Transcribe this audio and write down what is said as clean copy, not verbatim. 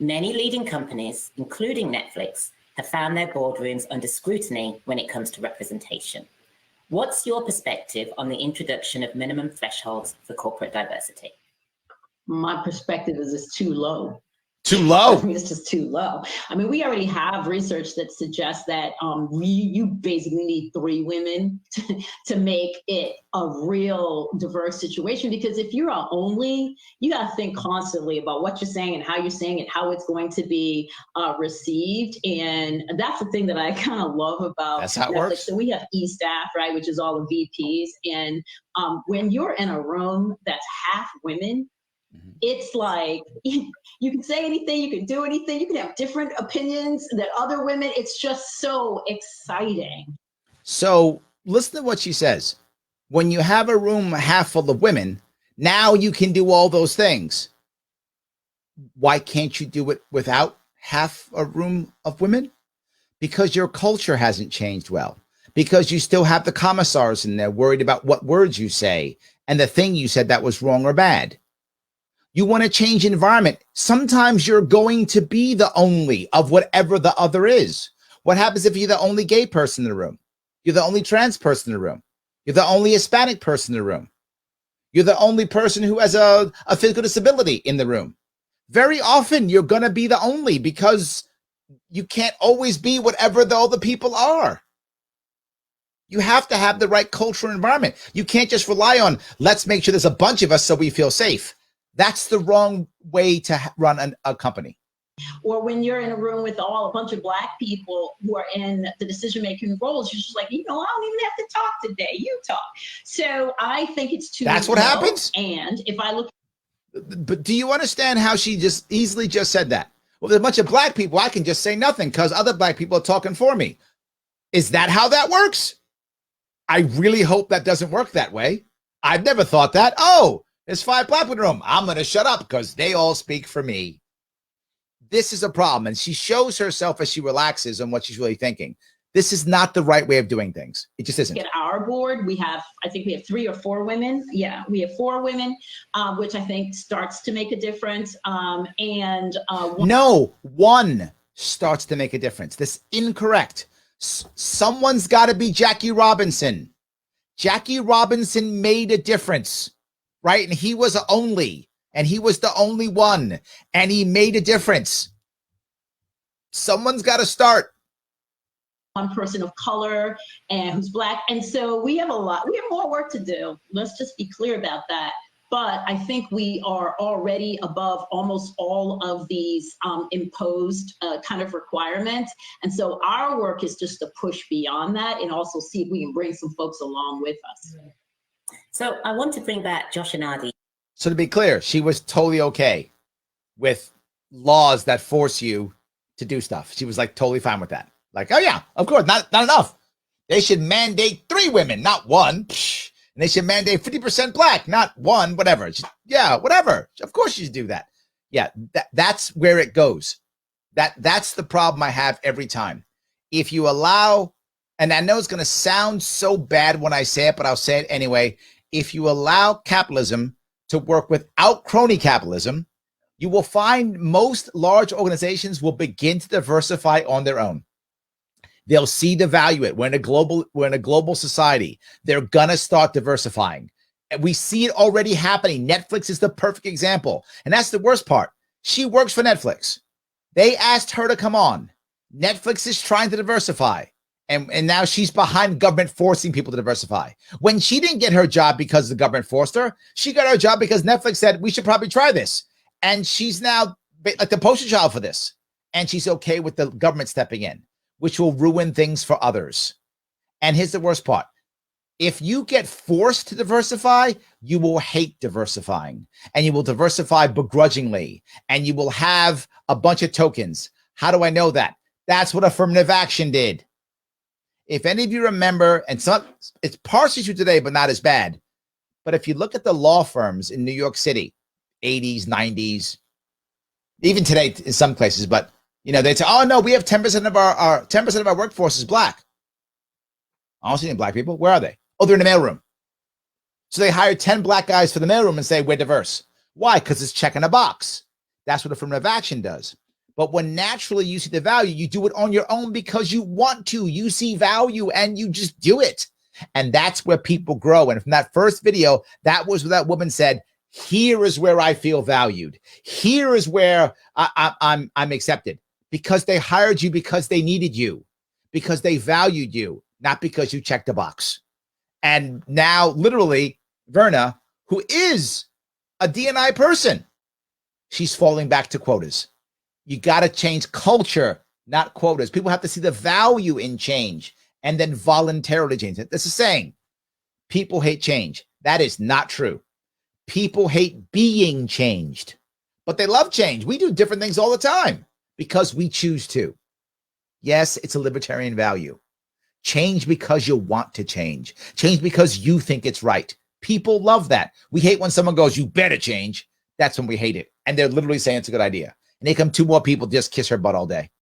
Many leading companies, including Netflix, have found their boardrooms under scrutiny when it comes to representation. What's your perspective on the introduction of minimum thresholds for corporate diversity? My perspective is it's too low. Too low? I mean, it's just too low. I mean, we already have research that suggests that you basically need 3 women to make it a real diverse situation. Because if you're only, you got to think constantly about what you're saying and how you're saying it, how it's going to be received. And that's the thing that I kind of love about that's how it Netflix. works. So we have E-staff, right, which is all the VPs. And when you're in a room that's half women, it's like you can say anything, you can do anything, you can have different opinions than other women. It's just so exciting. So listen to what she says. When you have a room half full of women, now you can do all those things. Why can't you do it without half a room of women? Because your culture hasn't changed well. Because you still have the commissars in there worried about what words you say and the thing you said that was wrong or bad. You want to change environment. Sometimes you're going to be the only of whatever the other is. What happens if you're the only gay person in the room? You're the only trans person in the room. You're the only Hispanic person in the room. You're the only person who has a physical disability in the room. Very often you're going to be the only because you can't always be whatever the other people are. You have to have the right cultural environment. You can't just rely on, let's make sure there's a bunch of us so we feel safe. That's the wrong way to run a company. Or when you're in a room with a bunch of Black people who are in the decision-making roles, you're just like, I don't even have to talk today. You talk. So I think it's too That's what happens. And if I look. But do you understand how she just easily just said that? Well, there's a bunch of Black people. I can just say nothing because other Black people are talking for me. Is that how that works? I really hope that doesn't work that way. I've never thought that. Oh, there's 5 Black people in the room. I'm going to shut up because they all speak for me. This is a problem. And she shows herself as she relaxes on what she's really thinking. This is not the right way of doing things. It just isn't. At our board, I think we have 3 or 4 women. Yeah, we have 4 women, which I think starts to make a difference. No, 1 starts to make a difference. That's incorrect. Someone's got to be Jackie Robinson. Jackie Robinson made a difference. Right? And he was the only one, and he made a difference. Someone's got to start. One person of color and who's Black. And so we have more work to do. Let's just be clear about that. But I think we are already above almost all of these imposed kind of requirements. And so our work is just to push beyond that and also see if we can bring some folks along with us. So I want to bring back Josh and Adi. So to be clear, she was totally okay with laws that force you to do stuff. She was like totally fine with that. Like, oh yeah, of course, not enough. They should mandate 3 women, not 1. And they should mandate 50% Black, not 1, whatever. Yeah, whatever. Of course you should do that. Yeah, that's where it goes. That's the problem I have every time. If you allow, and I know it's going to sound so bad when I say it, but I'll say it anyway. If you allow capitalism to work without crony capitalism, you will find most large organizations will begin to diversify on their own. They'll see the value in it. We're in a global society. They're gonna start diversifying. And we see it already happening. Netflix is the perfect example. And that's the worst part. She works for Netflix. They asked her to come on. Netflix is trying to diversify. And now she's behind government forcing people to diversify. When she didn't get her job because the government forced her, she got her job because Netflix said, we should probably try this. And she's now like the poster child for this. And she's okay with the government stepping in, which will ruin things for others. And here's the worst part. If you get forced to diversify, you will hate diversifying. And you will diversify begrudgingly. And you will have a bunch of tokens. How do I know that? That's what affirmative action did. If any of you remember, and it's partially true today, but not as bad. But if you look at the law firms in New York City, 80s, 90s, even today in some places, but they'd say, oh no, we have 10% of our 10% of our workforce is Black. I don't see any Black people. Where are they? Oh, they're in the mailroom. So they hire 10 Black guys for the mailroom and say, we're diverse. Why? Because it's checking a box. That's what affirmative action does. But when naturally you see the value, you do it on your own because you want to. You see value and you just do it. And that's where people grow. And from that first video, that was what that woman said, here is where I feel valued. Here is where I'm accepted. Because they hired you because they needed you, because they valued you, not because you checked a box. And now, literally, Verna, who is a D&I person, she's falling back to quotas. You got to change culture, not quotas. People have to see the value in change and then voluntarily change it. That's a saying. People hate change. That is not true. People hate being changed, but they love change. We do different things all the time because we choose to. Yes, it's a libertarian value. Change because you want to change. Change because you think it's right. People love that. We hate when someone goes, you better change. That's when we hate it. And they're literally saying it's a good idea. And they come two more people just kiss her butt all day.